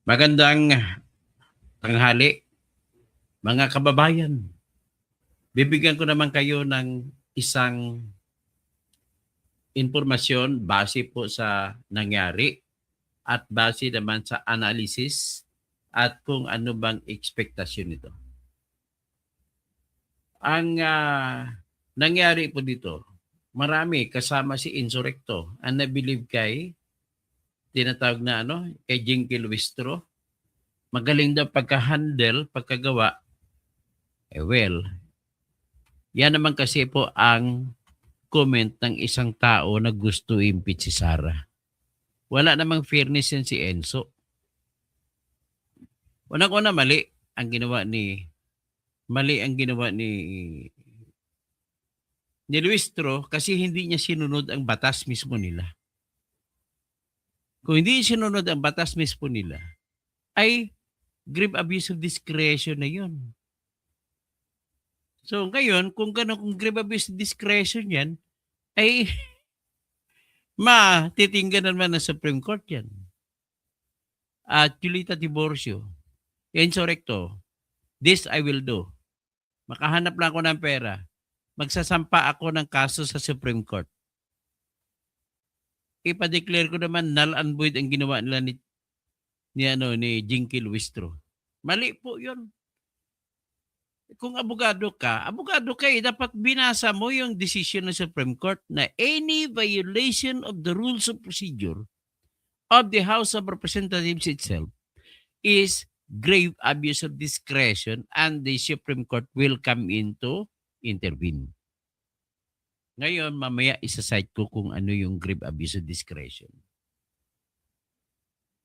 Magandang tanghali, mga kababayan. Bibigyan ko naman kayo ng isang impormasyon base po sa nangyari at base naman sa analysis at kung ano bang ekspektasyon nito. Ang nangyari po dito, marami kasama si Insurrecto ang nabilib kay tinatawag na kay Jinky Luistro. Magaling daw pagka-handle, pagkagawa. Yan naman kasi po ang comment ng isang tao na gusto impeach si Sara. Wala namang fairness yan si Enzo. Unang-una mali ang ginawa ni Luistro kasi hindi niya sinunod ang batas mismo nila. Kung hindi sinunod ang batas mismo nila, ay grave abuse of discretion na yun. So ngayon, kung grave abuse of discretion yan, ay matitinggan naman ng Supreme Court yan. At Julita Tiborcio, Insurrecto, this I will do. Makahanap lang ako ng pera. Magsasampa ako ng kaso sa Supreme Court. Ipa-declare ko naman null and void ang ginawa nila ni Jinky Luistro. Mali po 'yon. Kung abogado ka dapat binasa mo yung decision ng Supreme Court na any violation of the rules of procedure of the House of Representatives itself is grave abuse of discretion and the Supreme Court will come in to intervene. Ngayon, mamaya isa-cite ko kung ano yung grave abuse of discretion.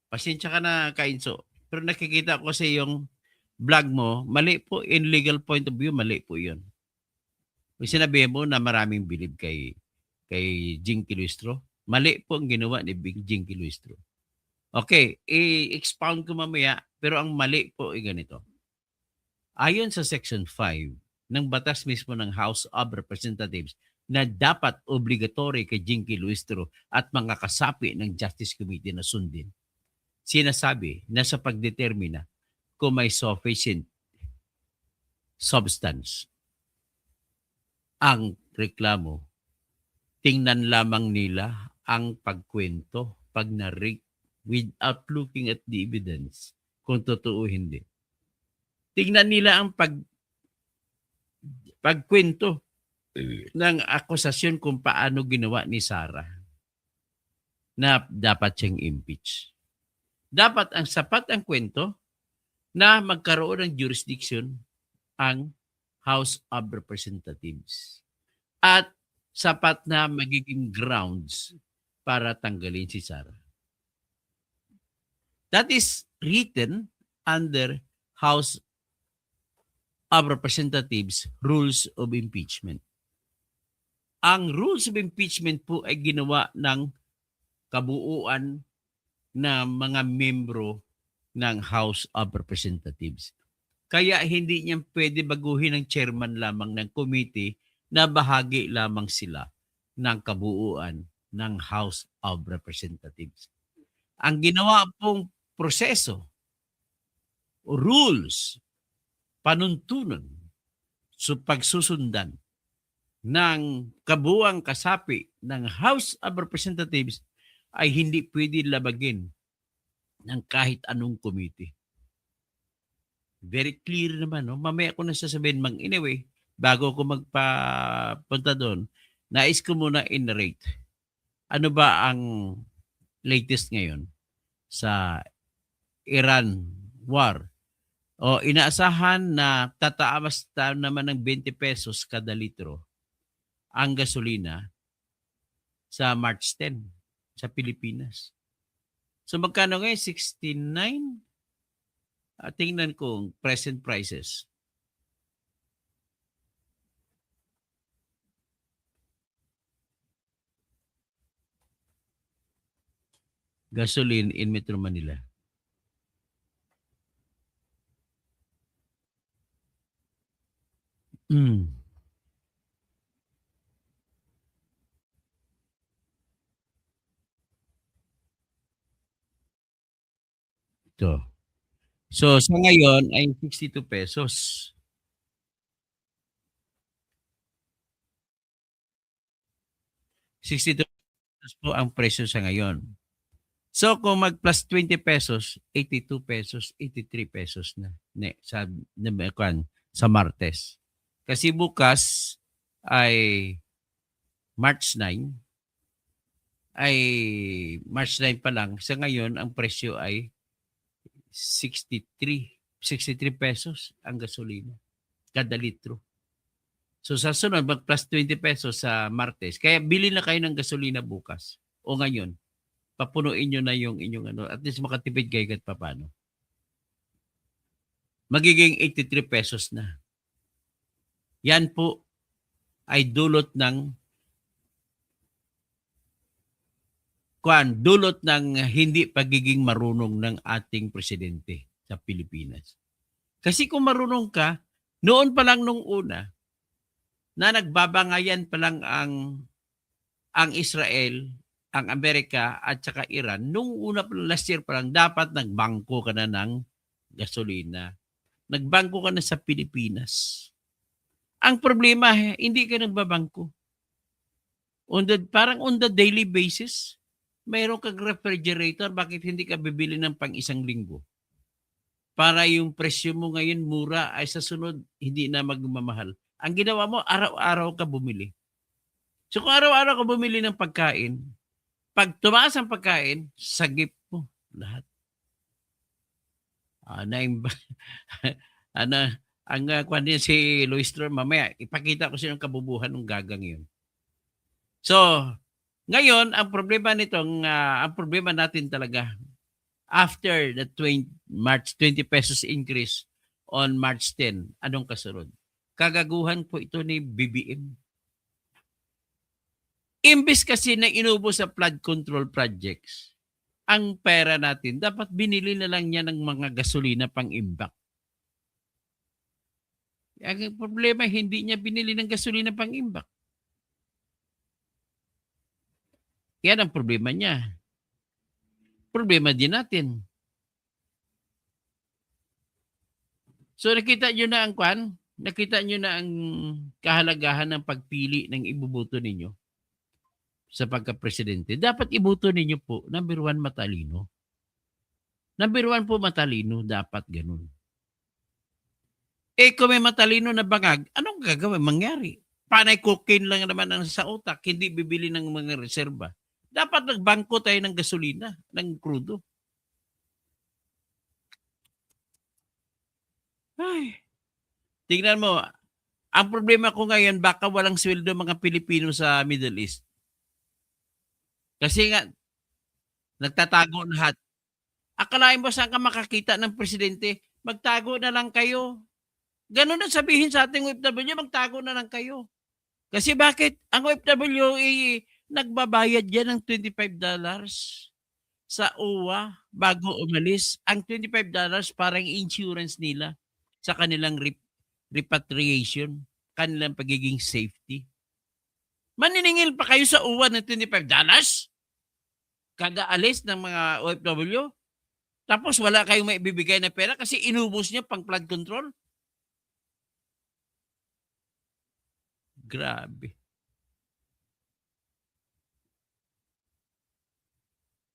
Pasensya ka na, Kainso. Pero nakikita ko sa yung vlog mo, mali po, in legal point of view, mali po yun. Kung sinabi mo na maraming bilib kay Jinky Luistro, mali po ang ginawa ni Jinky Luistro. Okay, i-expound ko mamaya, pero ang mali po ay ganito. Ayon sa Section 5 ng batas mismo ng House of Representatives na dapat obligatory kay Jinky Luistro at mga kasapi ng Justice Committee na sundin, sinasabi na sa pagdetermina kung may sufficient substance ang reklamo, tingnan lamang nila ang pagkwento pag narig without looking at the evidence kung totoo hindi. Tingnan nila ang pagkwento ng akusasyon kung paano ginawa ni Sara na dapat siyang impeach. Dapat ang sapat ang kwento na magkaroon ng jurisdiction ang House of Representatives at sapat na magiging grounds para tanggalin si Sara. That is written under House of Representatives Rules of Impeachment. Ang Rules of Impeachment po ay ginawa ng kabuuan na mga membro ng House of Representatives. Kaya hindi niya pwede baguhin ng chairman lamang ng committee na bahagi lamang sila ng kabuuan ng House of Representatives. Ang ginawa pong proseso, rules, panuntunan, pagsusundan ng kabuuang kasapi ng House of Representatives ay hindi pwede labagin ng kahit anong committee. Very clear naman, no? Mamaya ko na sasabihin, anyway, bago ko magpapunta doon, nais ko muna in-rate. Ano ba ang latest ngayon sa Iran war? O inaasahan na tataas naman ng 20 pesos kada litro ang gasolina sa March 10 sa Pilipinas. So magkano ngayon? 69? Tingnan ko present prices. Gasoline in Metro Manila. Ito. So, sa ngayon ay 62 pesos. 62 pesos po ang presyo sa ngayon. So, kung mag-plus 20 pesos, 82 pesos, 83 pesos na sa Martes. Kasi bukas ay March 9, ay March 9 pa lang. Sa ngayon, ang presyo ay 63 pesos ang gasolina kada litro. So sa sunod, mag-plus 20 pesos sa Martes. Kaya bili na kayo ng gasolina bukas o ngayon. Papunuin nyo na yung inyong ano. At least makatipid kayo kahit paano. Magiging 83 pesos na. Yan po ay dulot ng hindi pagiging marunong ng ating presidente sa Pilipinas. Kasi kung marunong ka, noon pa lang nung una, na nagbabangayan pa lang ang Israel, ang Amerika at saka Iran, nung una pa last year pa lang, dapat nagbangko ka na ng gasolina. Nagbangko ka na sa Pilipinas. Ang problema, hindi ka nagbabangko. Parang on the daily basis, mayroon kang refrigerator, bakit hindi ka bibili ng pang isang linggo? Para yung presyo mo ngayon mura ay sa sunod hindi na magmamahal. Ang ginawa mo, araw-araw ka bumili. So kung araw-araw ka bumili ng pagkain, pag tumaas ang pagkain, sagip mo lahat. Ang kwan din si Louis Strong, mamaya ipakita ko sa inyo kabubuhan ng gagang yun. So, ngayon, ang problema natin talaga, after the March 20 pesos increase on March 10, anong kasunod? Kagaguhan po ito ni BBM. Imbes kasi na inubo sa flood control projects, ang pera natin, dapat binili na lang niya ng mga gasolina pang-imbak. Ang problema, hindi niya binili ng gasolina pang-imbak. Yan ang problema niya. Problema din natin. So nakita nyo na ang nakita nyo na ang kahalagahan ng pagpili ng ibubuto ninyo sa pagka-presidente. Dapat ibuto ninyo po, number 1, matalino. Number 1 po, matalino. Dapat ganun. Kung may matalino na bangag, anong gagawin? Mangyari. Panay cocaine lang naman ang sa utak, hindi bibili ng mga reserba. Dapat nagbangko tayo ng gasolina, ng krudo. Ay, tingnan mo, ang problema ko ngayon, baka walang sweldo mga Pilipino sa Middle East. Kasi nga, nagtatago lahat. Akalain mo saan ka makakita ng presidente? Magtago na lang kayo. Ganun na sabihin sa ating OFW, magtago na lang kayo. Kasi bakit? Ang OFW, nagbabayad yan ng $25 sa OWA bago umalis. Ang $25 parang insurance nila sa kanilang repatriation, kanilang pagiging safety. Maniningil pa kayo sa OWA ng $25 kada alis ng mga OFW? Tapos wala kayong maibibigay na pera kasi inubos niya pang flood control? Grabe.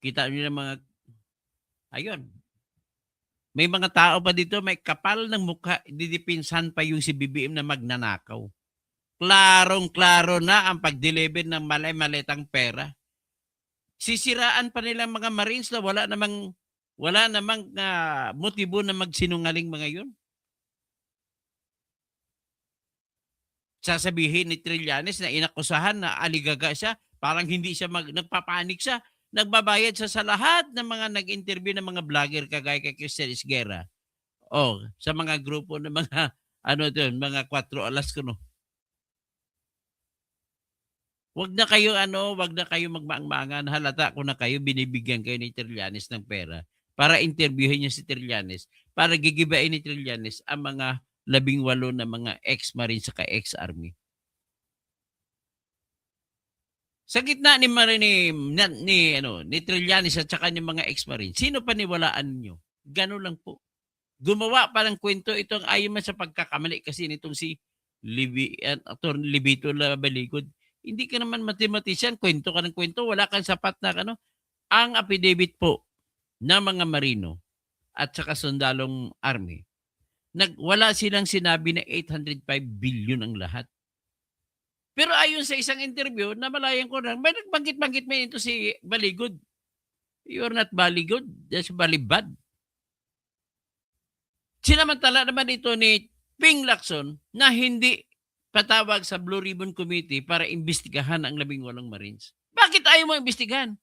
Kita niyo ng mga, ayun, may mga tao pa dito, may kapal ng mukha, didipinsan pa yung si BBM na magnanakaw. Klarong-klaro na ang pag-deliver ng malay-maletang pera. Sisiraan pa nila mga Marines na wala namang motibo na magsinungaling mga yun. Sasabihin ni Trillanes na inakusahan na aligaga siya, parang hindi siya nagpapanik siya. Nagbabayad siya sa lahat ng mga nag-interview ng mga vlogger kagaya kay Christian Esguerra. Sa mga grupo ng mga mga 4 alas ko no. Wag na kayo magmaang-maangan. Halata ko na kayo, binibigyan kayo ni Trillanes ng pera para interviewin niya si Trillanes, para gigibain ni Trillanes ang mga 18 na mga ex-marine sa ex-army. Sa gitna ni Trillanes at saka ng mga ex-marine, sino paniwalaan niyo? Gano'n lang po. Gumawa pa ng kwento itong ayon man sa pagkakamali kasi nitong si Attorney Libito Labaligod. Hindi ka naman mathematician, kwento ka ng kwento, wala kang sapat na ano. Ang affidavit po ng mga marino at saka sundalong army, wala silang sinabi na 805 billion ang lahat. Pero ayon sa isang interview, namalayan ko na, may nagbanggit-banggit may ito si Baligod. You're not Baligod, that's Balibad. Sinamantala naman ito ni Ping Lacson na hindi patawag sa Blue Ribbon Committee para imbestigahan ang 18 Marines. Bakit ayaw mo imbestigahan?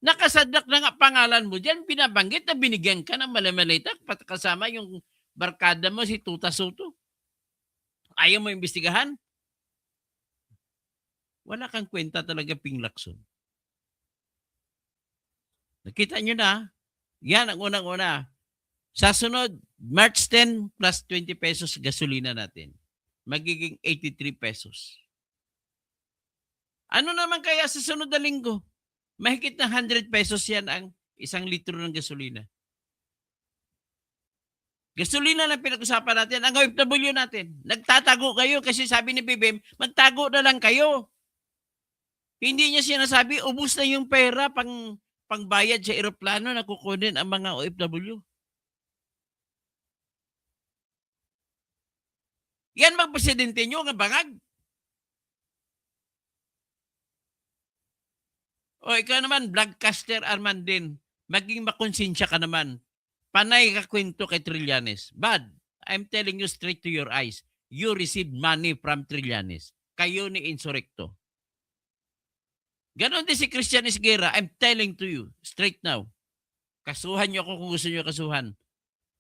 Nakasadlak na nga pangalan mo dyan, binabanggit na binigyan ka ng malamalita kasama yung barkada mo si Tuta Soto. Ayaw mo imbestigahan? Wala kang kwenta talaga, Ping Lacson. Nakita nyo na, yan ang unang-una. Sa sunod, March 10 plus 20 pesos gasolina natin. Magiging 83 pesos. Ano naman kaya sa sunod na linggo? Mahigit na 100 pesos yan ang 1 litro ng gasolina. Gasolina lang pinag-usapan natin. Ang OFW natin, nagtatago kayo kasi sabi ni BBM, magtago na lang kayo. Hindi niya sinasabi, ubus na yung pera pangbayad sa eroplano na kukunin ang mga OFW. Yan bang presidente nyo nga bangag? O ikaw naman, vlogcaster Armandin, maging makonsensya ka naman. Panay ka kwento kay Trillanes. Bad, I'm telling you straight to your eyes, you received money from Trillanes. Kayo ni Insurrecto. Ganon din si Christian Esguerra, I'm telling to you, straight now. Kasuhan nyo ako kung gusto nyo kasuhan.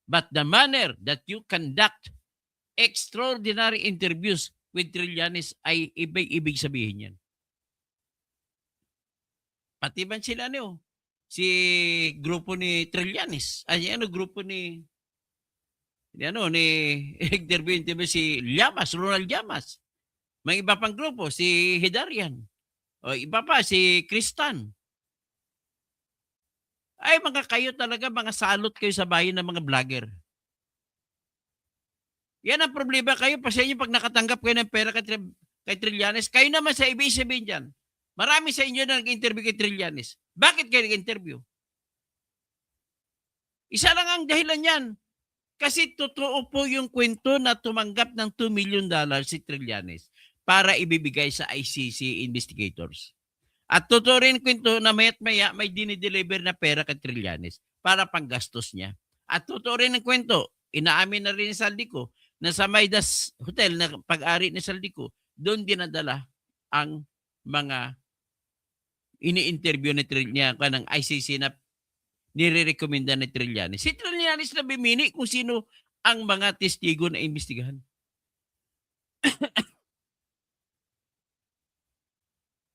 But the manner that you conduct extraordinary interviews with Trillanes ay ibig sabihin yan. Pati man sila si grupo ni Trillanes, grupo ni interview si Llamas, Ronald Llamas. May iba pang grupo, si Hidarian. O iba pa, si Kristan. Ay mga kayo talaga, mga salot kayo sa bayan ng mga vlogger. Yan ang problema kayo. Pasensya pag nakatanggap kayo ng pera kay Trillanes. Kayo naman sa ibig sabihin dyan. Marami sa inyo na nag-interview kay Trillanes. Bakit kayo nag-interview? Isa lang ang dahilan yan. Kasi totoo po yung kwento na tumanggap ng $2 million si Trillanes para ibibigay sa ICC investigators. At totoo rin kwento na maya't maya may dinideliver na pera kay Trillanes para panggastos niya. At totoo rin ang kwento, inaamin na rin ni Saldico na sa Maidas Hotel na pag-ari ni Saldico, doon dinadala ang mga ini-interview ni Trillanes ng ICC na nire-recommenda ni Trillanes. Si Trillanes na bimini kung sino ang mga testigo na imbestigahan.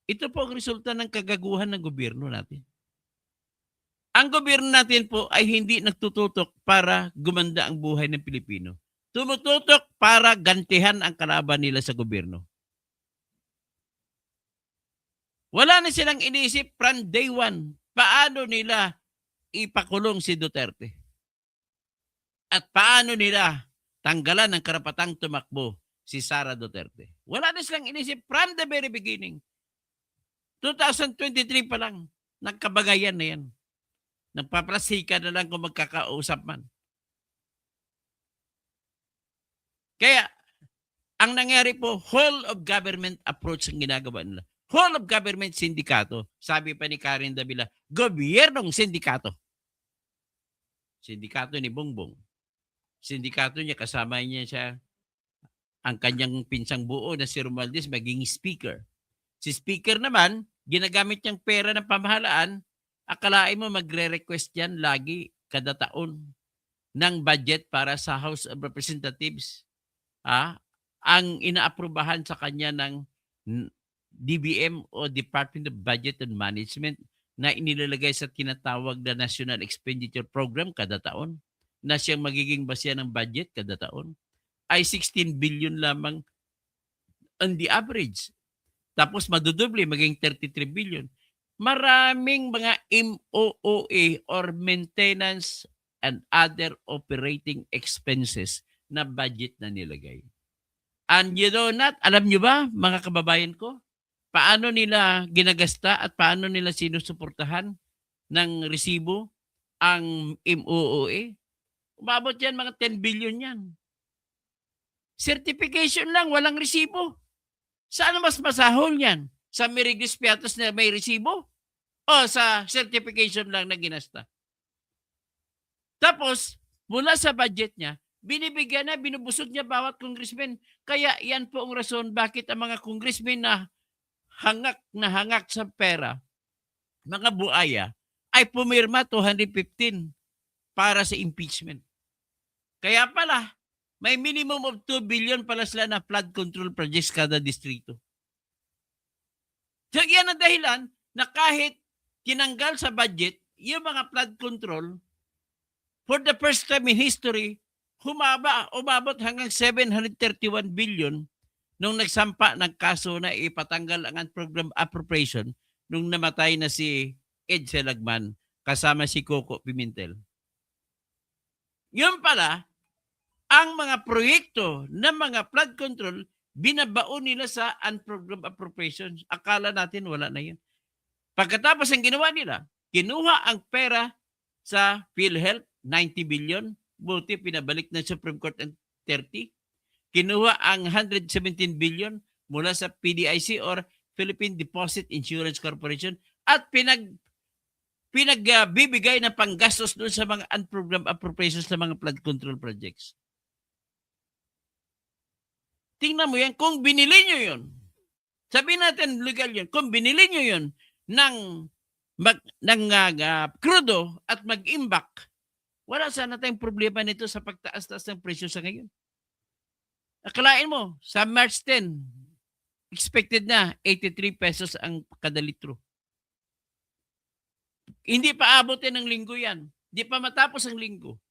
Ito po ang resulta ng kagaguhan ng gobyerno natin. Ang gobyerno natin po ay hindi nagtututok para gumanda ang buhay ng Pilipino. Tumututok para gantihan ang kalaban nila sa gobyerno. Wala na silang iniisip from day one paano nila ipakulong si Duterte. At paano nila tanggalan ng karapatang tumakbo si Sara Duterte. Wala na silang inisip from the very beginning. 2023 pa lang, nagkabagayan na yan. Nagpaprasika na lang kung magkakausap man. Kaya, ang nangyari po, whole of government approach ang ginagawa nila. Whole of government sindikato. Sabi pa ni Karen Davila, gobyernong sindikato. Sindikato ni Bongbong. Sindikato niya, kasama niya siya, ang kanyang pinsang buo na si Romualdez maging speaker. Si speaker naman, ginagamit niyang pera ng pamahalaan, akalain mo magre-request yan lagi kada taon ng budget para sa House of Representatives. Ang inaaprubahan sa kanya ng DBM o Department of Budget and Management na inilalagay sa tinatawag na National Expenditure Program kada taon na siyang magiging basya ng budget kada taon ay 16 billion lamang on the average. Tapos madudoble, maging 33 billion. Maraming mga MOOA or Maintenance and other operating expenses na budget na nilagay. And you know not, alam nyo ba, mga kababayan ko, paano nila ginagasta at paano nila sinusuportahan ng resibo ang MOOE? Umabot yan, mga 10 billion yan. Certification lang, walang resibo. Saan mas masahol yan? Sa Mirigis Piatos na may resibo? O sa certification lang na ginasta? Tapos, mula sa budget niya, binibigyan na, binubusog niya bawat congressman. Kaya yan po ang rason bakit ang mga congressman na hangak sa pera, mga buaya, ay pumirma 215 para sa impeachment. Kaya pala, may minimum of 2 billion pala sila na flood control projects kada distrito. So yan ang dahilan na kahit tinanggal sa budget, yung mga flood control, for the first time in history, umabot hanggang 731 billion nung nagsampa ng kaso na ipatanggal ang program appropriation nung namatay na si Ed Selagman kasama si Coco Pimentel. Yun pala, ang mga proyekto ng mga flood control, binabaon nila sa unprogrammed appropriations. Akala natin wala na yun. Pagkatapos ang ginawa nila, kinuha ang pera sa PhilHealth, 90 billion. Buti pinabalik ng Supreme Court ng 30. Kinuha ang 117 billion mula sa PDIC or Philippine Deposit Insurance Corporation at pinagbibigay ng panggastos doon sa mga unprogrammed appropriations ng mga flood control projects. Tingnan mo yan, kung binili nyo yun, sabihin natin legal yun, kung binili nyo yun ng krudo at mag-imbak, wala sana tayong problema nito sa pagtaas-taas ng presyo sa ngayon. Akalain mo, sa March 10, expected na 83 pesos ang kada litro. Hindi pa abutin ng linggo yan. Hindi pa matapos ang linggo.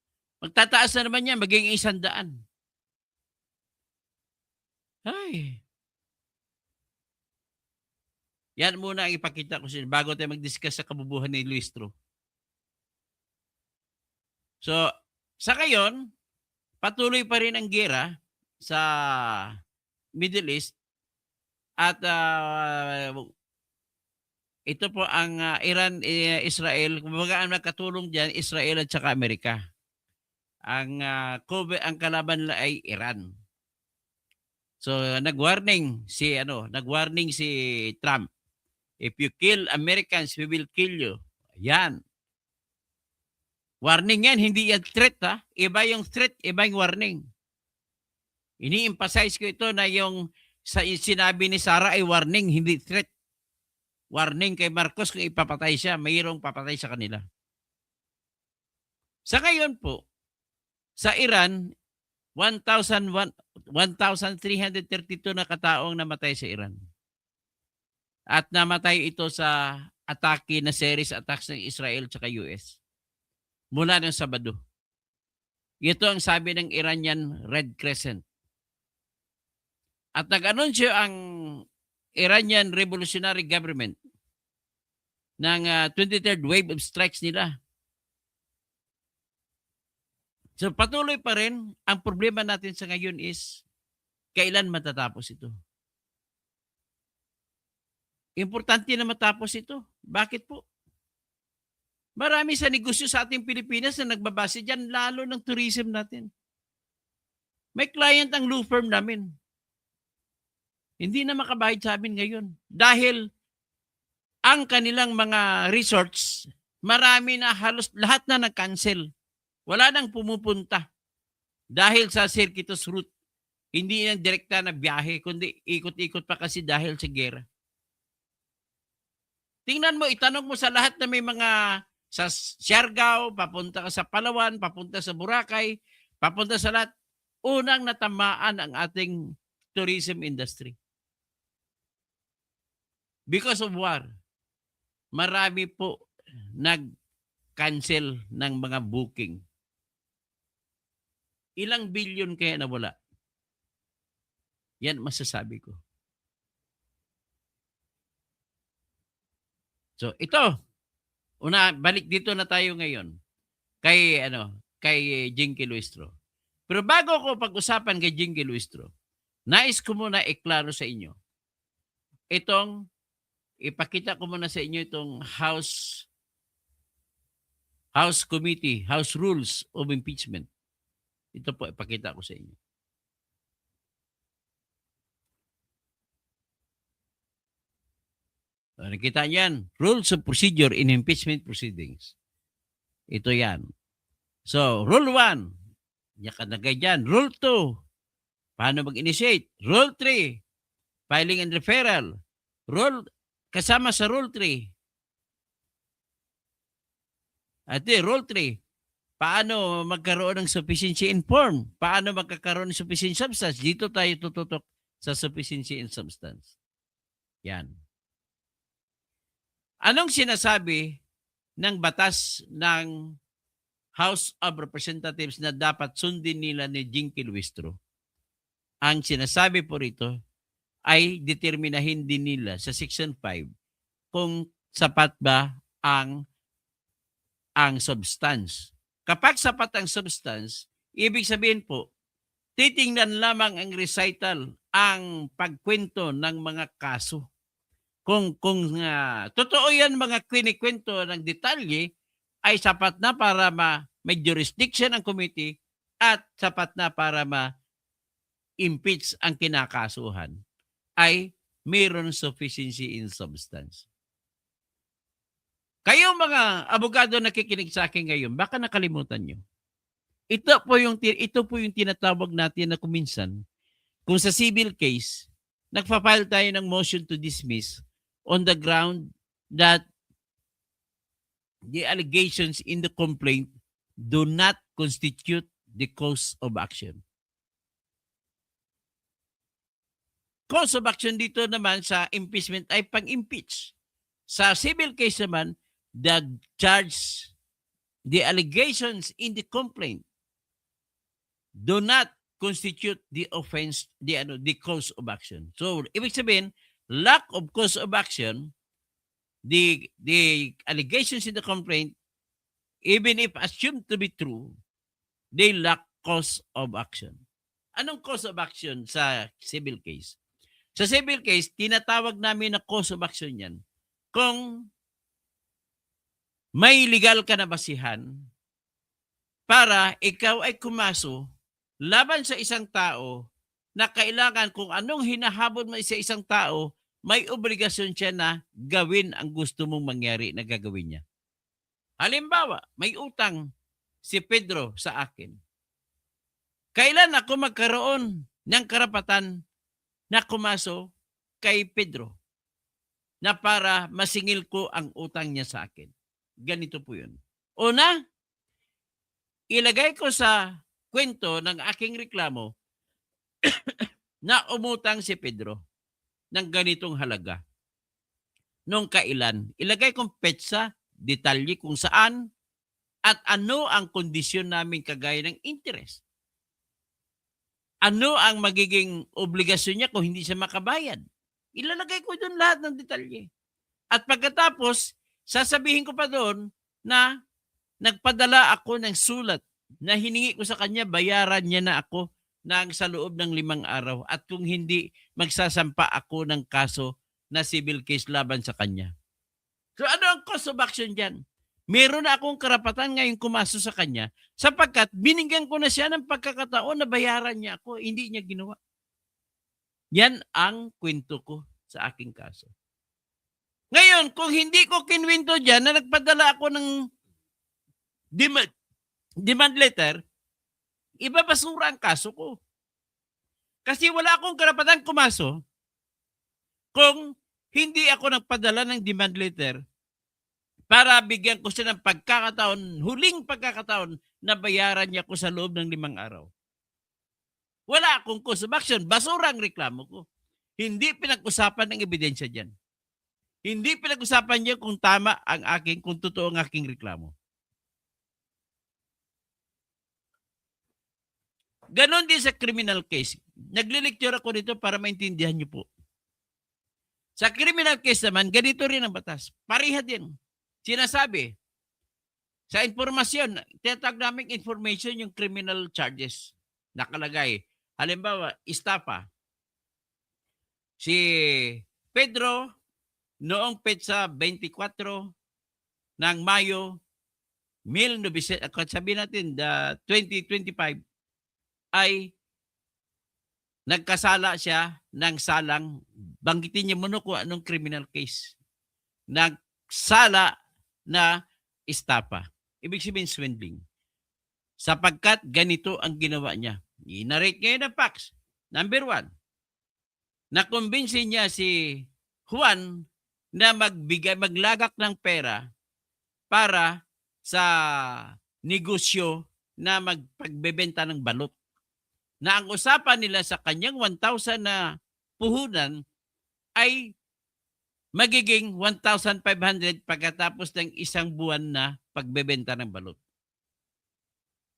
Magtataas na naman yan, magiging 100. Ay. Yan muna ang ipakita ko sa inyo bago tayo mag-discuss sa kabubuhan ni Luis Tro. So, sa ngayon, patuloy pa rin ang giyera sa Middle East at ito po ang Iran, Israel, kumbaga ang nakatulong diyan Israel at saka Amerika. Ang kalaban nila ay Iran. So nag-warning si Trump. If you kill Americans, we will kill you. Yan. Warning yan, hindi yan threat ha. Iba yung threat, iba yung warning. Ini-emphasize ko ito na yung sinabi ni Sarah ay warning, hindi threat. Warning kay Marcos kung ipapatay siya, mayroong papatay sa kanila. Sa ngayon po, sa Iran, 1,332 na kataong namatay sa Iran. At namatay ito sa atake na series attacks ng Israel at US. Mula ng Sabado. Ito ang sabi ng Iranian Red Crescent. At nag-anunsyo ang Iranian Revolutionary Government ng 23rd wave of strikes nila. So patuloy pa rin, ang problema natin sa ngayon is kailan matatapos ito. Importante na matapos ito. Bakit po? Marami sa negosyo sa ating Pilipinas na nagbabase dyan, lalo ng tourism natin. May client ang law firm namin. Hindi na makabahid sa amin ngayon. Dahil ang kanilang mga resorts, marami na halos lahat na nag-cancel. Wala nang pumupunta. Dahil sa circuitous route. Hindi yan direkta na biyahe, kundi ikot-ikot pa kasi dahil sa gera. Tingnan mo, itanong mo sa lahat na may mga sa Siargao, papunta ka sa Palawan, papunta sa Boracay, papunta sa lahat, unang natamaan ang ating tourism industry. Because of war, marami po nag-cancel ng mga booking. Ilang bilyon kaya nawala? Yan masasabi ko. So ito, balik dito na tayo ngayon. kay Jinky Luistro. Pero bago ko pag-usapan kay Jinky Luistro, nais ko muna iklaro sa inyo. Ipakita ko muna sa inyo itong House Committee, House Rules of Impeachment. Ito po, ipakita ko sa inyo. Nakita niyan, Rules of Procedure in Impeachment Proceedings. Ito yan. So, Rule 1, nakalagay dyan. Rule 2, paano mag-initiate? Rule 3, filing and referral. Kasama sa Rule 3. Rule 3, paano magkaroon ng sufficiency in form? Paano magkakaroon ng sufficient substance? Dito tayo tututok sa sufficiency in substance. Yan. Anong sinasabi ng batas ng House of Representatives na dapat sundin nila ni Jinky Luistro? Ang sinasabi po rito ay determinahin din nila sa Section 5 kung sapat ba ang substance. Kapag sapat ang substance, ibig sabihin po, titingnan lamang ang recital, ang pagkwento ng mga kaso. Kung totoo yan mga kwento ng detalye, ay sapat na para may jurisdiction ang committee at sapat na para ma-impeach ang kinakasuhan, ay mayroon sufficiency in substance. Kayo mga abogado nakikinig sa akin ngayon, baka nakalimutan nyo. Ito po yung tinatawag natin na kuminsan, kung sa civil case, nagpa-file tayo ng motion to dismiss on the ground that the allegations in the complaint do not constitute the cause of action. Cause of action dito naman sa impeachment ay pang-impeach. Sa civil case naman, the allegations in the complaint do not constitute the offense, the cause of action. So, ibig sabihin, lack of cause of action, the allegations in the complaint, even if assumed to be true, they lack cause of action. Anong cause of action sa civil case? Sa civil case, tinatawag namin na cause of action yan kung may legal ka na basihan para ikaw ay kumaso laban sa isang tao na kailangan kung anong hinahabol mo sa isang tao, may obligasyon siya na gawin ang gusto mong mangyari na gagawin niya. Halimbawa, may utang si Pedro sa akin. Kailan ako magkaroon ng karapatan na kumaso kay Pedro na para masingil ko ang utang niya sa akin? Ganito po yun. Una, ilagay ko sa kwento ng aking reklamo na umutang si Pedro ng ganitong halaga. Nung kailan, ilagay kong petsa, detalye kung saan at ano ang kondisyon namin kagaya ng interest. Ano ang magiging obligasyon niya kung hindi siya makabayad. Ilalagay ko doon lahat ng detalye. At pagkatapos, sasabihin ko pa doon na nagpadala ako ng sulat na hiningi ko sa kanya, bayaran niya na ako sa loob ng 5 araw at kung hindi, magsasampa ako ng kaso na civil case laban sa kanya. So ano ang cause of action dyan? Meron na akong karapatan ngayon kumaso sa kanya sapagkat binigyan ko na siya ng pagkakataon na bayaran niya ako, hindi niya ginawa. Yan ang kwento ko sa aking kaso. Ngayon, kung hindi ko kinwento dyan na nagpadala ako ng demand letter, ibabasura ang kaso ko. Kasi wala akong karapatan kumaso kung hindi ako nagpadala ng demand letter para bigyan ko siya ng pagkakataon, huling pagkakataon na bayaran niya ko sa loob ng 5 araw. Wala akong cause of action. Basura ang reklamo ko. Hindi pinag-usapan ng ebidensya dyan. Hindi pinag-usapan niya kung tama kung totoo ang aking reklamo. Ganon din sa criminal case. Naglilecture ako dito para maintindihan niyo po. Sa criminal case naman, ganito rin ang batas. Pareha din. Sinasabi, Sa informasyon, tinatawag namin information yung criminal charges. Nakalagay. Halimbawa, istapa. Si Pedro, noong petsa 24 ng Mayo, 1900, sabihin natin, 2025, ay nagkasala siya ng salang, banggitin niya muna kung anong criminal case. Nagsala na istapa. Ibig sabihin swindling. Sapagkat ganito ang ginawa niya. I-narrate ngayon ang facts. Number 1, nakumbinsi niya si Juan na maglagak ng pera para sa negosyo na magpagbebenta ng balot. Na ang usapan nila sa kanyang 1,000 na puhunan ay magiging 1,500 pagkatapos ng isang buwan na pagbebenta ng balot.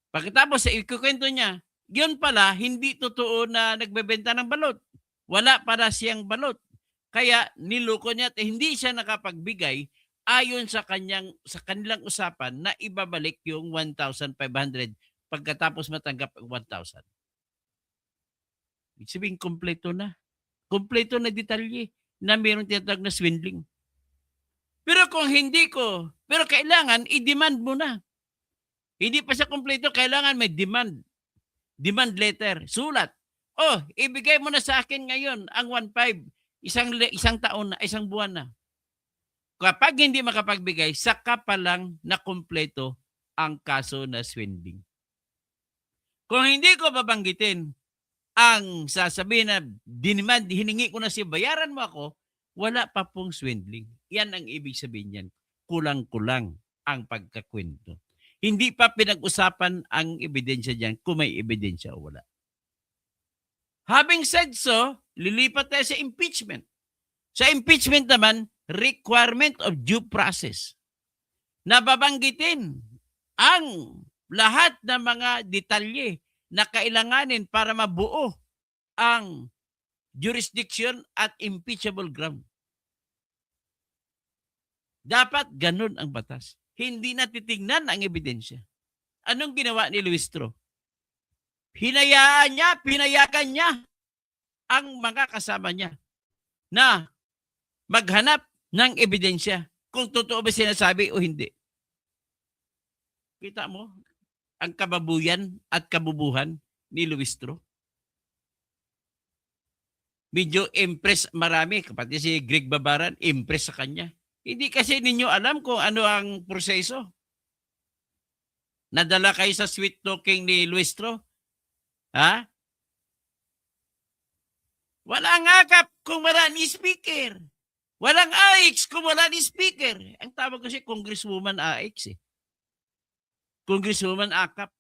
Pagkatapos ikukwento niya, yun pala hindi totoo na nagbebenta ng balot. Wala para siyang balot. Kaya niloko niya at hindi siya nakapagbigay ayon sa kanilang usapan na ibabalik yung 1,500 pagkatapos matanggap ang 1,000. Ibig sabihin, kompleto na. Kompleto na detalye na mayroong tinatawag na swindling. Pero kung hindi ko, pero kailangan i-demand mo na. Hindi pa siya kompleto, kailangan may demand. Demand letter, sulat. Oh, ibigay mo na sa akin ngayon ang 1,500, isang taon na, isang buwan na. Kapag hindi makapagbigay, saka pa lang na kompleto ang kaso na swindling. Kung hindi ko babanggitin ang sasabihin na demand, hiningi ko na siya, bayaran mo ako, wala pa pong swindling. Yan ang ibig sabihin niyan. Kulang-kulang ang pagkakwento. Hindi pa pinag-usapan ang ebidensya diyan kung may ebidensya o wala. Having said so, lilipat tayo sa impeachment. Sa impeachment naman, requirement of due process. Nababanggitin ang lahat ng mga detalye na kailanganin para mabuo ang jurisdiction at impeachable ground. Dapat ganun ang batas. Hindi na titingnan ang ebidensya. Anong ginawa ni Luistro? Hinayaan niya, pinayagan niya ang mga kasama niya na maghanap ng ebidensya kung totoo ba sinasabi o hindi. Kita mo ang kababuyan at kabubuhan ni Luistro? Medyo impress marami, kapatid si Greg Babaran, impress sa kanya. Hindi kasi ninyo alam kung ano ang proseso. Nadala kayo sa sweet talking ni Luistro? Ha? Walang akap kung wala ni speaker. Walang AX kung wala ni speaker. Ang tawag kasi Congresswoman AX eh. Congresswoman akap.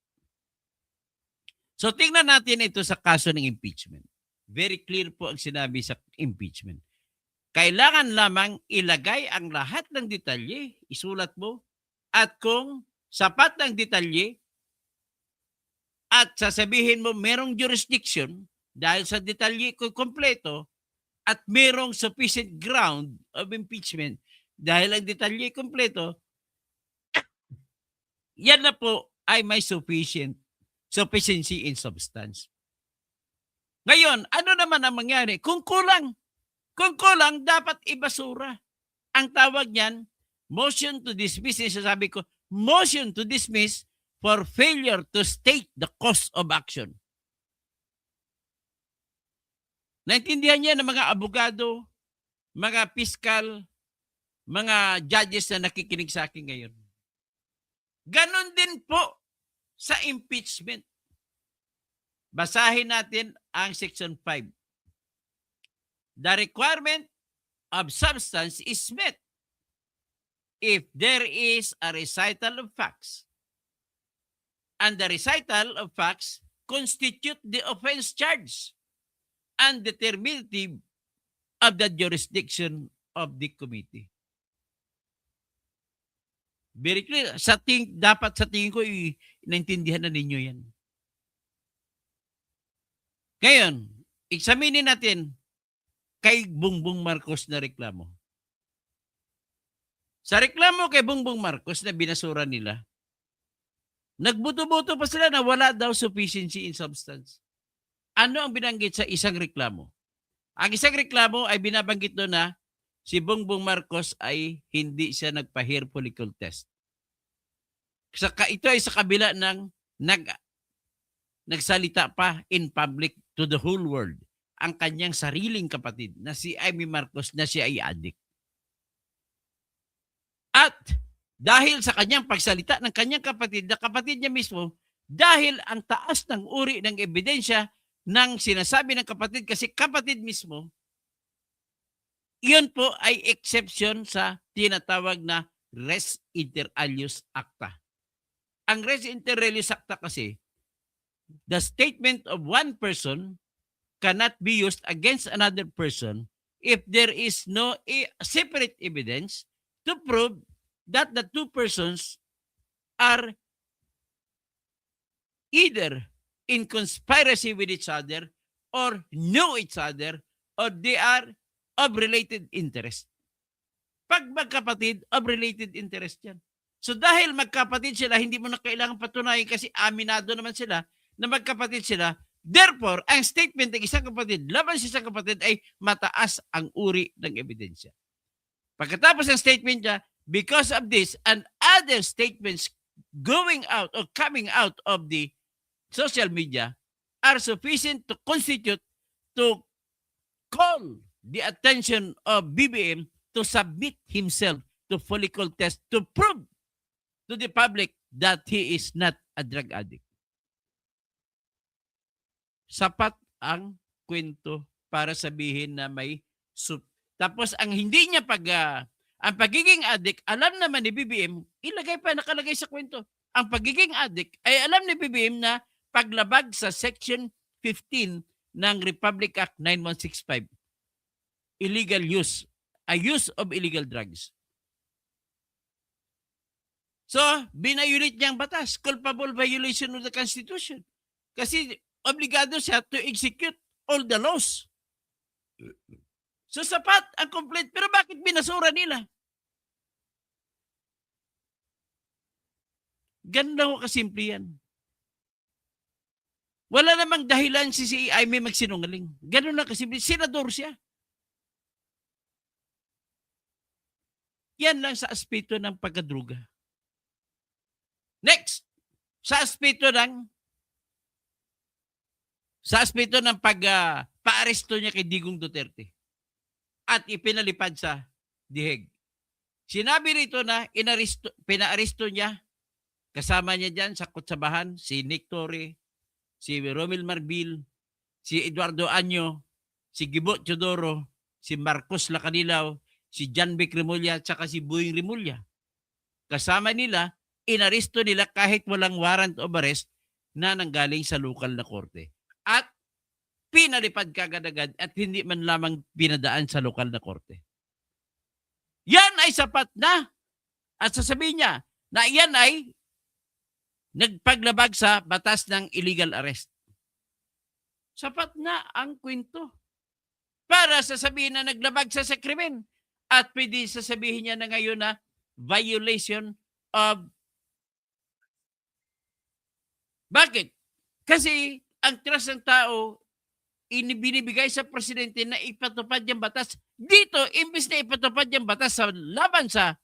So tingnan natin ito sa kaso ng impeachment. Very clear po ang sinabi sa impeachment. Kailangan lamang ilagay ang lahat ng detalye, isulat mo, at kung sapat ng detalye at sasabihin mo merong jurisdiction dahil sa detalye ko kompleto at merong sufficient ground of impeachment dahil ang detalye kompleto, yan na po ay may sufficiency in substance. Ngayon, ano naman ang mangyari? Kung kulang, dapat ibasura. Ang tawag niyan, motion to dismiss. Sasabi ko, motion to dismiss for failure to state the cause of action. Naintindihan niya ng mga abogado, mga piskal, mga judges na nakikinig sa akin ngayon. Ganon din po sa impeachment. Basahin natin ang Section 5. The requirement of substance is met if there is a recital of facts. And the recital of facts constitute the offense charge and determinative of the jurisdiction of the committee. Very clear. Dapat sa tingin ko, naintindihan na ninyo yan. Ngayon, examinin natin kay Bongbong Marcos na reklamo. Sa reklamo kay Bongbong Marcos na binasura nila, Nagbuto-buto pa sila na wala daw sufficiency in substance. Ano ang binanggit sa isang reklamo? Ang isang reklamo ay binabanggit doon na si Bongbong Marcos ay hindi siya nagpa-hair follicle test. Ito ay sa kabila ng nagsalita pa in public to the whole world ang kanyang sariling kapatid na si Amy Marcos na siya ay addict. At dahil sa kanyang pagsalita ng kanyang kapatid, na kapatid niya mismo, dahil ang taas ng uri ng ebidensya ng sinasabi ng kapatid, kasi kapatid mismo, iyon po ay exception sa tinatawag na res inter alios acta. Ang res inter alios acta kasi, the statement of one person cannot be used against another person if there is no separate evidence to prove that the two persons are either in conspiracy with each other or know each other or they are of related interest. Pag magkapatid, of related interest yan. So dahil magkapatid sila, hindi mo na kailangan patunayan kasi aminado naman sila na magkapatid sila. Therefore, ang statement ng isang kapatid laban sa isang kapatid ay mataas ang uri ng ebidensya. Pagkatapos ng statement niya, because of this and other statements going out or coming out of the social media are sufficient to constitute to call the attention of BBM to submit himself to follicle test to prove to the public that he is not a drug addict. Sapat ang kwento para sabihin na may tapos ang hindi niya ang pagiging addict, alam naman ni BBM, nakalagay sa kwento. Ang pagiging addict ay alam ni BBM na paglabag sa Section 15 ng Republic Act 9165. Illegal use, a use of illegal drugs. So, binayulit niya ang batas, culpable violation of the Constitution. Kasi obligado siya to execute all the laws. So sapat ang complaint. Pero bakit binasura nila? Ganda ko kasimple yan. Wala namang dahilan si Amy magsinungaling. Ganun na kasimple. Senador siya. Yan lang sa aspeto ng pagkadruga. Next, sa aspeto ng pag-paaresto niya kay Digong Duterte at ipinalipad sa diheg. Sinabi rito na pinaaresto niya, kasama niya dyan sa kutsabahan, si Nick Torre, si Romel Marbil, si Eduardo Anyo, si Gibo Teodoro, si Marcos Lacanilaw, si John Vic Remulla, tsaka si Boying Remulla. Kasama nila, inaresto nila kahit walang warrant of arrest na nanggaling sa lokal na korte. At pinalipad kagad-agad at hindi man lamang pinadaan sa lokal na korte. Yan ay sapat na. At sasabihin niya na yan ay nagpaglabag sa batas ng illegal arrest. Sapat na ang kwento. Para sasabihin na naglabag sa krimen. At pwede sasabihin niya na ngayon na violation of... Bakit? Kasi ang trust ng tao binibigay sa presidente na ipatupad yung batas. Dito, imbis na ipatupad yung batas sa laban sa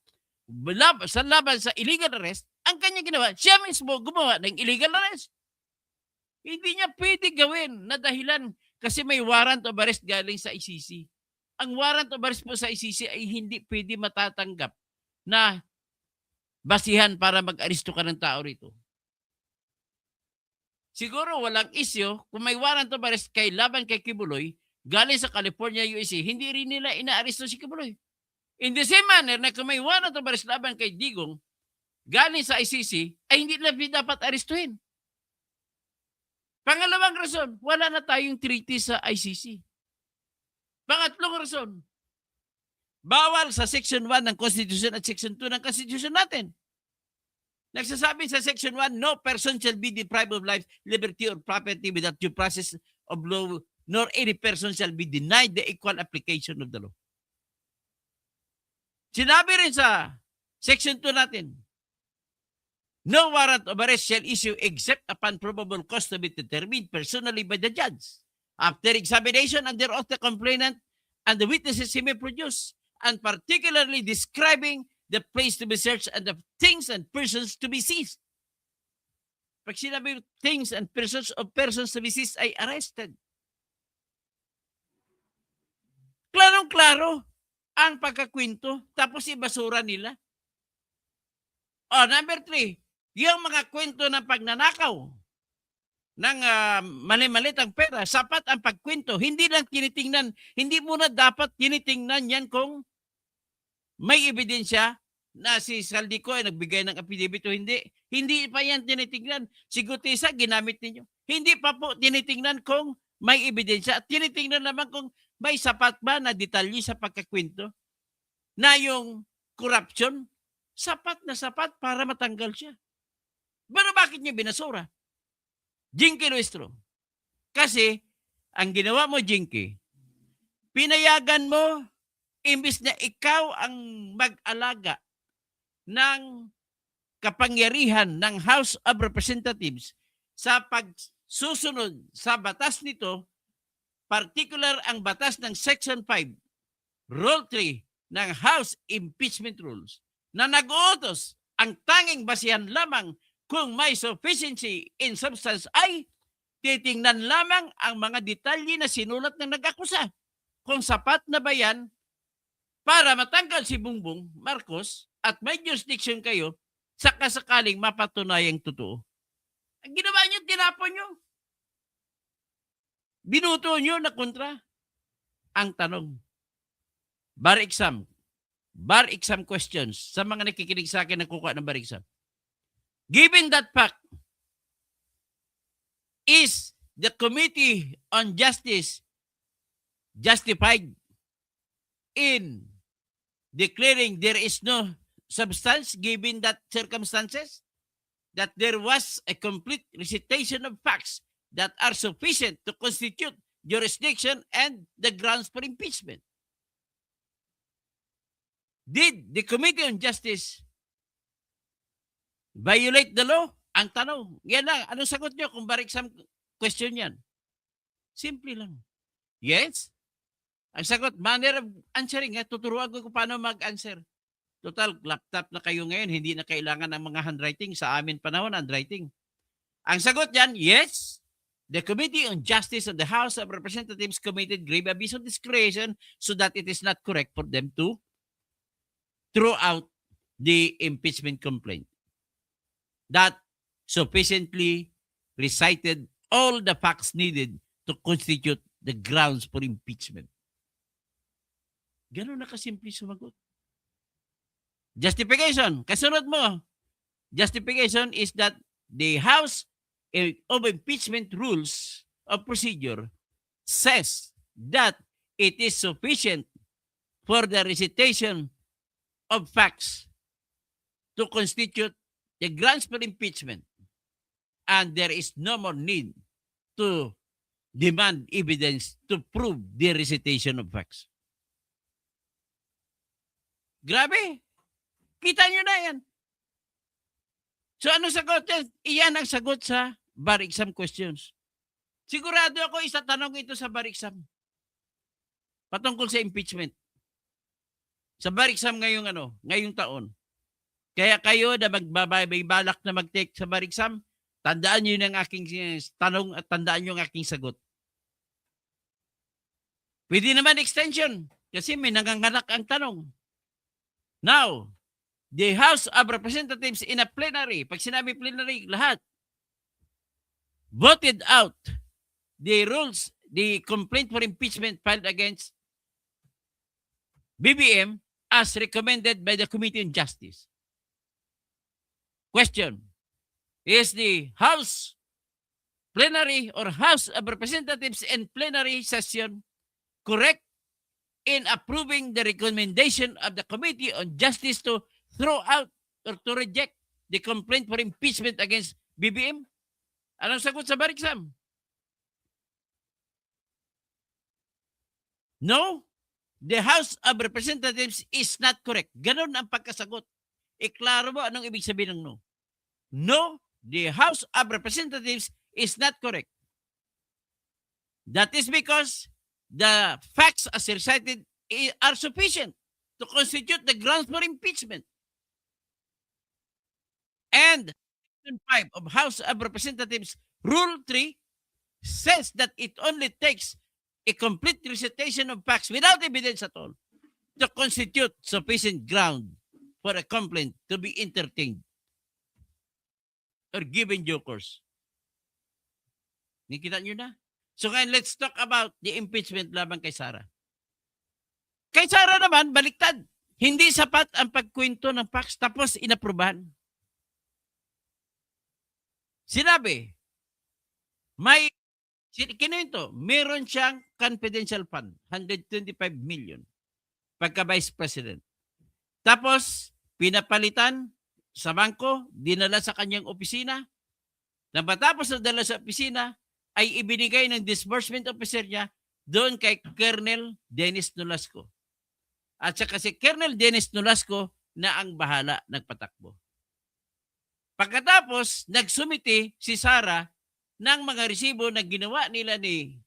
illegal arrest, ang kanya ginawa, siya mismo gumawa ng illegal arrest. Hindi niya pwede gawin na dahilan kasi may warrant of arrest galing sa ICC. Ang warrant of arrest po sa ICC ay hindi pwede matatanggap na basihan para mag-aresto ka ng tao rito. Siguro walang issue kung may warrant of arrest laban kay Kibuloy galing sa California, USA, hindi rin nila inaaresto si Kibuloy. In the same manner na kung may warrant of arrest laban kay Digong galing sa ICC, ay hindi nila dapat arestuhin. Pangalawang rason, wala na tayong treaty sa ICC. Pangatlong rason, bawal sa Section 1 ng Constitution at Section 2 ng Constitution natin. Nagsasabi sa Section 1, no person shall be deprived of life, liberty, or property without due process of law, nor any person shall be denied the equal application of the law. Sinabi rin sa Section 2 natin, No warrant of arrest shall issue except upon probable cause to be determined personally by the judge. After examination under oath, the complainant and the witnesses he may produce, and particularly describing the place to be searched and the things and persons to be seized. Pag sinabi things and persons of persons to be seized ay arrested. Klarong-klaro ang pagkakwento, tapos ibasura nila. Number 3, yung mga kwento ng pagnanakaw ng mali-malitang pera, sapat ang pagkwento. Hindi lang tinitingnan, hindi muna dapat tinitingnan yan kung may ebidensya na si Saldico ay nagbigay ng affidavit o hindi. Hindi pa yan tinitingnan. Si Gutesa, ginamit ninyo. Hindi pa po tinitingnan kung may ebidensya. Tinitingnan naman kung may sapat ba na detalye sa pagkakwento na yung corruption, sapat na sapat para matanggal siya. Pero bakit niya binasura? Jinky Nuestro. Kasi, ang ginawa mo, Jinky, pinayagan mo, imbis na ikaw ang mag-alaga ng kapangyarihan ng House of Representatives sa pagsusunod sa batas nito, particular ang batas ng Section 5, Rule 3 ng House Impeachment Rules, na nag-uutos ang tanging basihan lamang kung may sufficiency in substance ay titingnan lamang ang mga detalye na sinulat ng nag-akusa. Kung sapat na ba yan para matanggal si Bongbong Marcos at may jurisdiction kayo sa kasakaling mapatunayang totoo. Ang ginawa niyo, tinapon niyo. Binuto niyo na kontra. Ang tanong, bar exam questions sa mga nakikinig sa akin na kukuha ng bar exam. Given that fact, is the Committee on Justice justified in declaring there is no substance given that circumstances, that there was a complete recitation of facts that are sufficient to constitute jurisdiction and the grounds for impeachment? Did the Committee on Justice violate the law? Ang tanong, yan lang. Anong sagot nyo kung bar exam question yan? Simple lang. Yes? Ang sagot, manner of answering. Tuturuan ko kung paano mag-answer. Total, laptop na kayo ngayon. Hindi na kailangan ng mga handwriting. Sa amin panahon, handwriting. Ang sagot yan, yes. The Committee on Justice of the House of Representatives committed grave abuse of discretion so that it is not correct for them to throw out the impeachment complaint that sufficiently recited all the facts needed to constitute the grounds for impeachment. Ganun na kasimple sumagot. Justification. Kasunod mo. Justification is that the House of Impeachment Rules of Procedure says that it is sufficient for the recitation of facts to constitute the grounds for impeachment, and there is no more need to demand evidence to prove the recitation of facts. Grabe. Kita nyo na yan. So ano sagot yan? Iyan ang sagot sa bar exam questions. Sigurado ako isatanong ito sa bar exam. Patungkol sa impeachment. Sa bar exam ngayong taon. Kaya kayo na may balak na mag-take sa bar exam, tandaan nyo yung aking tanong at tandaan nyo yung aking sagot. Pwede naman extension kasi may nanganganak ang tanong. Now, the House of Representatives in a plenary, pag sinabi plenary, lahat, voted out the rules, the complaint for impeachment filed against BBM as recommended by the Committee on Justice. Question, is the House plenary or House of Representatives in plenary session correct in approving the recommendation of the Committee on Justice to throw out or to reject the complaint for impeachment against BBM? Anong sagot sa bar exam? No, the House of Representatives is not correct. Ganon ang pagkasagot. Iklaro mo anong ibig sabihin ng no. No, the House of Representatives is not correct. That is because the facts as recited are sufficient to constitute the grounds for impeachment. And Section 5 of House of Representatives Rule 3 says that it only takes a complete recitation of facts without evidence at all to constitute sufficient ground for a complaint to be entertained or given due course. Nakita nyo na? So ngayon, let's talk about the impeachment laban kay Sara. Kay Sara naman, baliktad. Hindi sapat ang pagkwento ng facts tapos inaprubahan. Sinabi, may kinuwento, meron siyang confidential fund, 125 million, pagka Vice President. Tapos, pinapalitan sa bangko, dinala sa kanyang opisina. Nang matapos na dala sa opisina, ay ibinigay ng disbursement officer niya doon kay Colonel Dennis Nolasco. At saka si Colonel Dennis Nolasco na ang bahala nagpatakbo. Pagkatapos, nagsumiti si Sara ng mga resibo na ginawa nila ni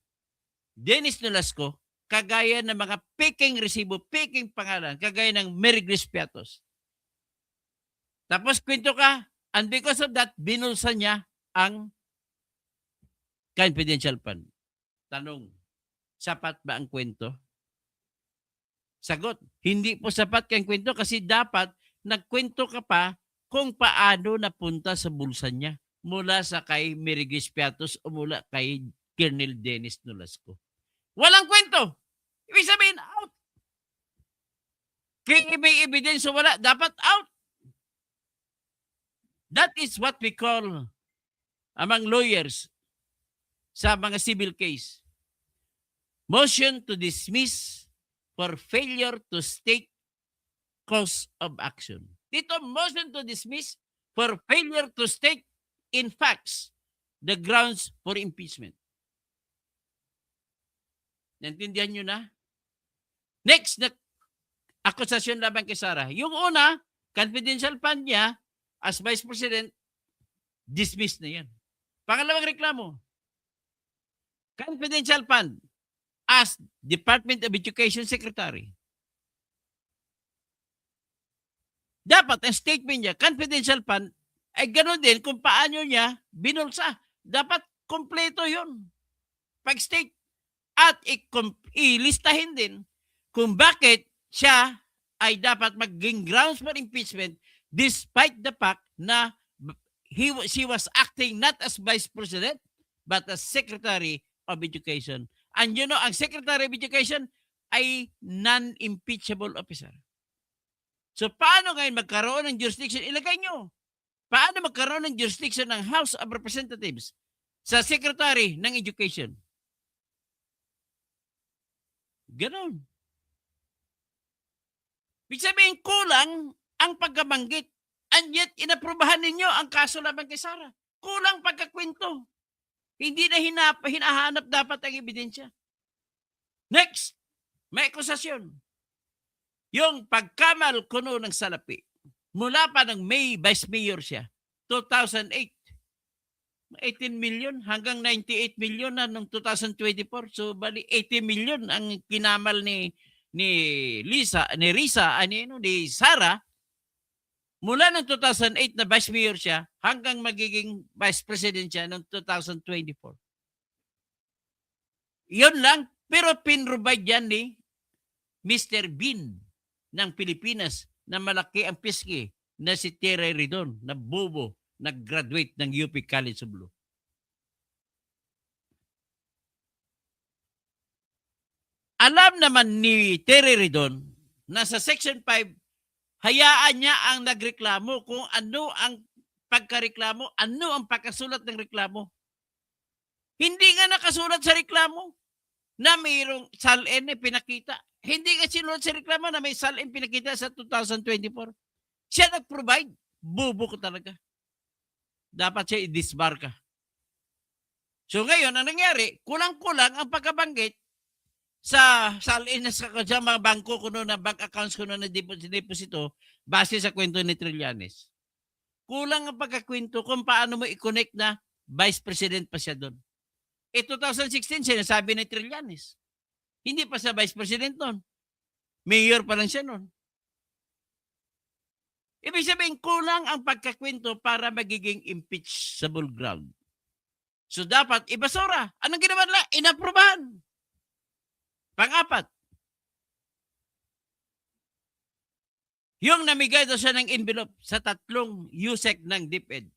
Dennis Nolasco, kagaya ng mga peking resibo, peking pangalan, kagaya ng Mary Grace Piatos. Tapos kwento ka, and because of that, binulsa niya ang confidential fund. Tanong, sapat ba ang kwento? Sagot, hindi po sapat kang kwento kasi dapat nagkwento ka pa kung paano napunta sa bulsa niya mula sa kay Mary Grace Piatos o mula kay Colonel Dennis Nolasco. Walang kwento. Ibig sabihin, out. Kaya may evidence o wala, dapat out. That is what we call among lawyers sa mga civil case. Motion to dismiss for failure to state cause of action. Dito, motion to dismiss for failure to state in facts the grounds for impeachment. Naintindihan nyo na? Next, na akusasyon laban kay Sara. Yung una, confidential fund niya as Vice President, dismissed na yan. Pangalawang reklamo, confidential fund as Department of Education Secretary. Dapat ang statement niya, confidential fund, ay gano'n din kung paano niya binulsa. Dapat kompleto yun. Pag-state. At ilistahin din kung bakit siya ay dapat maging grounds for impeachment despite the fact na she was acting not as Vice President but as Secretary of Education. And you know, ang Secretary of Education ay non-impeachable officer. So paano ngayon magkaroon ng jurisdiction? Ilagay nyo. Paano magkaroon ng jurisdiction ng House of Representatives sa Secretary ng Education? Ganon. Ibig sabihin, kulang ang pagkabanggit. And yet, inaprubahan ninyo ang kaso laban kay Sara. Kulang pagkakwento. Hindi na hinahanap dapat ang ebidensya. Next, may akusasyon. Yung pagkamal kuno ng salapi. Mula pa ng May, Vice Mayor siya. 2008. 18 million hanggang 98 million na noong 2024. So, bali 80 million ang kinamal ni Sara mula ng 2008 na Vice Mayor siya hanggang magiging Vice President siya noong 2024. Yun lang. Pero pinrovide yan ni Mr. Bean ng Pilipinas na malaki ang piski na si Terry Ridon na bobo nag-graduate ng UP College of Law. Alam naman ni Terry Ridon na sa Section 5, hayaan niya ang nagreklamo kung ano ang pagkareklamo, ano ang pagkasulat ng reklamo. Hindi nga nakasulat sa reklamo na mayroong salin na pinakita. Hindi nga sinulat sa reklamo na may salin pinakita sa 2024. Siya nag-provide. Bobo ko talaga. Dapat siya i-disbar ka. So ngayon, ang nangyari, kulang-kulang ang pagkabanggit sa salin na sa mga bangko kuno na bank accounts kuno na deposito base sa kwento ni Trillanes. Kulang ang pagkakwento kung paano mo i-connect na vice president pa siya doon. 2016, sinasabi ni Trillanes. Hindi pa siya vice president noon. Mayor pa lang siya noon. Ibig sabihin, kulang ang pagkakwento para magiging impeachable ground. So dapat ibasura. Anong ginawa nila? Inaprubahan. Pang-apat, yung namigay daw siya ng envelope sa 3 USEC ng DepEd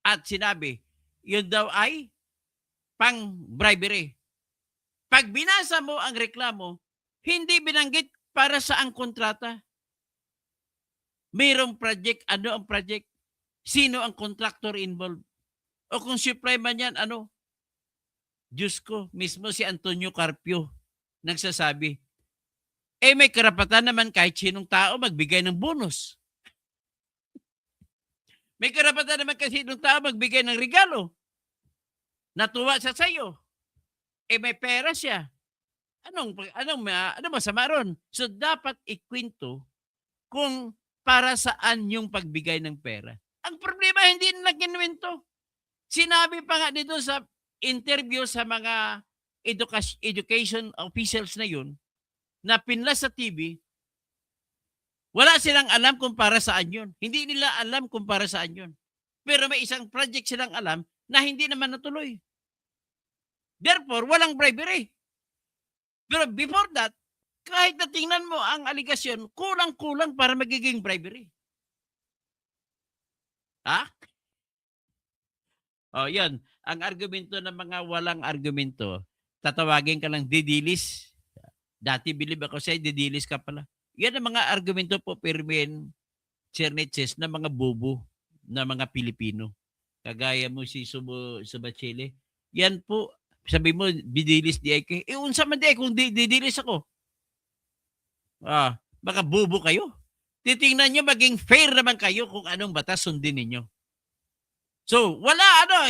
at sinabi, yun daw ay pang-bribery. Pag binasa mo ang reklamo, hindi binanggit para sa ang kontrata. Mayroong project, ano ang project? Sino ang contractor involved? O kung supply man yan, ano? Diyos ko, mismo si Antonio Carpio nagsasabi, may karapatan naman kahit sinong tao magbigay ng bonus. May karapatan naman kahit sinong tao magbigay ng regalo. Natuwa siya sa'yo. May pera siya. Anong masama ron? So, dapat ikwento kung para saan yung pagbigay ng pera. Ang problema, hindi na kinuwento. Sinabi pa nga dito sa interview sa mga education officials na yun, na pinlas sa TV, wala silang alam kung para saan yun. Hindi nila alam kung para saan yun. Pero may isang project silang alam na hindi naman natuloy. Therefore, walang bribery. Pero before that, kahit na tingnan mo ang aligasyon, kulang-kulang para magiging bribery. Ha? O, yan. Ang argumento ng mga walang argumento, tatawagin ka lang didilis. Dati believe ako sa'yo, didilis ka pala. Yan ang mga argumento po, Pirmin Cherneches, na mga bobo na mga Pilipino. Kagaya mo si Subachile. Yan po, sabi mo, didilis di ay kayo. Unsa man di kung didilis ako. Baka bobo kayo. Titingnan nyo, maging fair naman kayo kung anong batas sundin ninyo. So,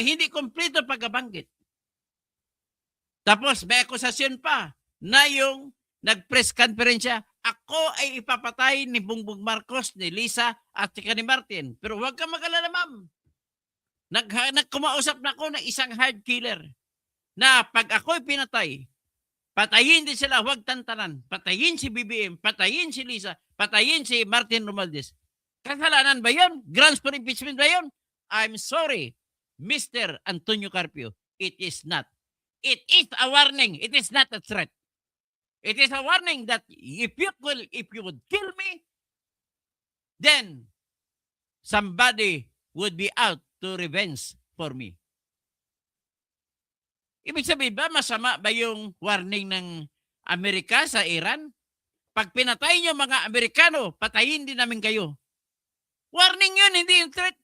hindi kompleto pagkabanggit. Tapos, may akusasyon pa na yung nag-press conference siya, ako ay ipapatay ni Bongbong Marcos, ni Lisa, at sika ni Martin. Pero huwag kang mag-alala, ma'am. Nagkumausap na ako ng isang hard killer na pag ako'y pinatay, patayin din sila, huwag tantanan. Patayin si BBM, patayin si Lisa, patayin si Martin Romualdez. Kasalanan ba yun? Grounds for impeachment ba yun? I'm sorry, Mr. Antonio Carpio. It is not. It is a warning. It is not a threat. It is a warning that if you would kill me, then somebody would be out to revenge for me. Ibig sabihin ba, masama ba yung warning ng Amerika sa Iran? Pag pinatay nyo mga Amerikano, patayin din namin kayo. Warning yun, hindi yung threat.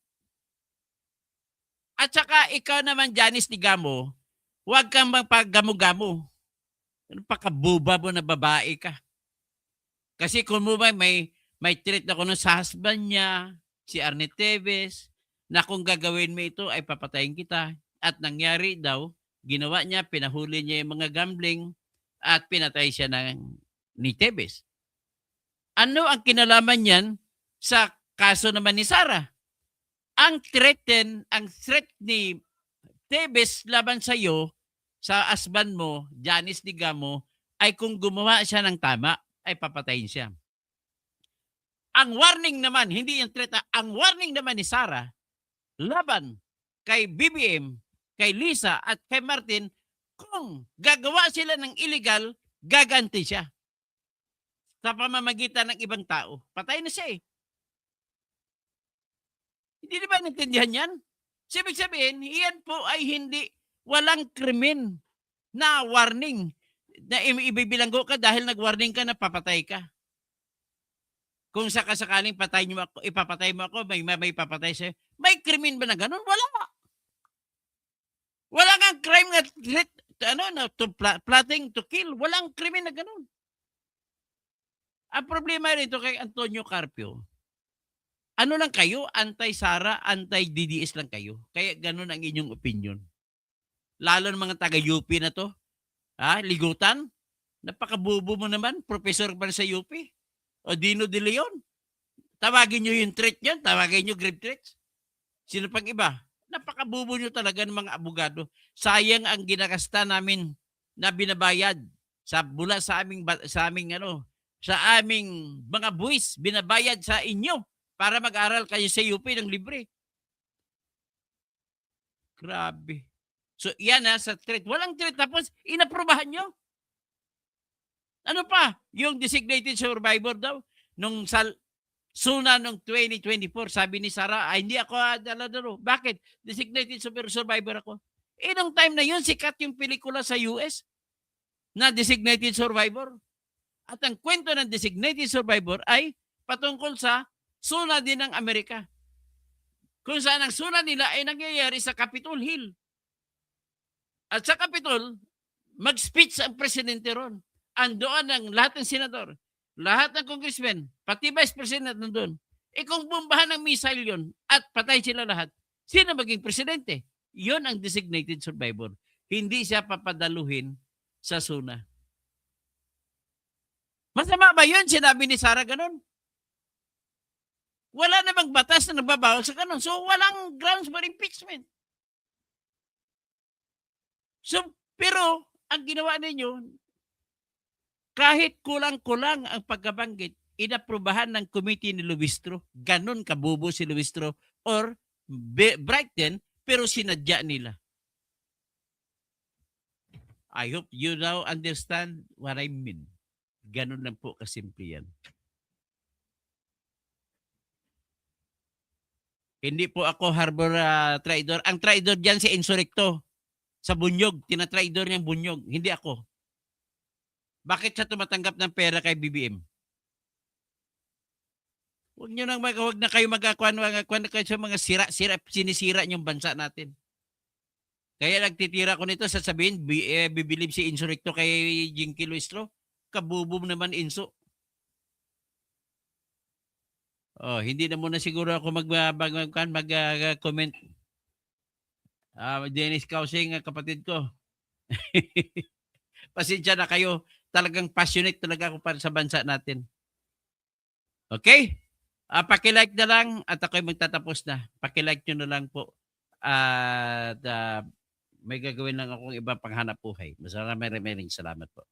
At saka ikaw naman, Janice Digamo, huwag kang magpagamo-gamo. Pakabuba mo na babae ka. Kasi kung mo may threat ako ng sa husband niya, si Arnie Teves, na kung gagawin mo ito ay papatayin kita. At nangyari daw, ginawa niya, pinahuli niya yung mga gambling at pinatay siya ni Teves. Ano ang kinalaman niyan sa kaso naman ni Sara? Ang threat ni Teves laban sa iyo, sa husband mo, Janice Digamo, ay kung gumawa siya ng tama, ay papatayin siya. Ang warning naman, hindi yung threat, ang warning naman ni Sara, laban kay BBM, kay Lisa at kay Martin, kung gagawa sila ng illegal, gaganti siya. Sa pamamagitan ng ibang tao. Patay na siya eh. Hindi ba naintindihan yan? Ibig sabihin, yan po ay walang krimen na warning na ibibilanggo ka dahil nag-warning ka na papatay ka. Kung sakasakaling ipapatay mo ako, may papatay sa'yo. May krimen ba na ganun? Wala. Wala kang crime na threat, plotting to kill. Walang krimen na ganun. Ang problema rito kay Antonio Carpio, ano lang kayo? Anti-Sara, anti-DDS lang kayo. Kaya ganun ang inyong opinion. Lalo ng mga taga-UP na to. Ligutan. Napakabubo mo naman. Professor pa sa UP. O Dino de Leon. Tawagin nyo yung threat yan. Tawagin nyo grave threats. Sino pang iba? Napakabubo nyo talaga ng mga abogado. Sayang ang ginagasta namin na binabayad mula sa aming sa aming mga buwis, binabayad sa inyo para mag-aral kayo sa UP ng libre. Grabe. So yan sa threat. Walang threat tapos inaprubahan nyo. Ano pa? Yung designated survivor daw nung SUNA noong 2024, sabi ni Sara, hindi ako daladalo. Bakit? Designated survivor ako. Nung time na yun, sikat yung pelikula sa US na designated survivor. At ang kwento ng designated survivor ay patungkol sa SUNA din ng Amerika. Kung saan ang SUNA nila ay nangyayari sa Capitol Hill. At sa Capitol, mag-speech ang presidente ron. Andoon ang lahat ng senador, lahat ng congressmen, pati vice president nandun. Kung bombahan ng missile yon at patay sila lahat, sino maging presidente? Yon ang designated survivor. Hindi siya papadaluhin sa SUNA. Masama ba yun? Sinabi ni Sara ganun? Wala namang batas na nagbabawal sa ganun. So, walang grounds for impeachment. So, pero, ang ginawa ninyo, kahit kulang-kulang ang pagkabanggit, inaprubahan ng committee ni Lubistro. Ganon kabubo si Lubistro or Brighton, pero sinadya nila. I hope you now understand what I mean. Ganon lang po kasimple yan. Hindi po ako harbor traidor. Ang traidor dyan si Insurrecto. Sa Bunyog. Tinatraidor niyang Bunyog. Hindi ako. Bakit siya tumatanggap ng pera kay BBM? Huwag na kayo magkakuan kayo sa mga sinisira niyong bansa natin. Kaya nagtitira ko nito, sasabihin, bibilib si Insurrecto kay Jinky Luistro. Kabubom naman Inso. Oh, hindi na muna siguro ako mag-comment. Dennis Kausing, kapatid ko. Pasensya na kayo. Talagang passionate talaga ako para sa bansa natin. Okay? Paki-like na lang at ako'y magtatapos na. Paki-like nyo na lang po. At may gagawin lang akong ibang panghanap buhay. Maraming salamat po.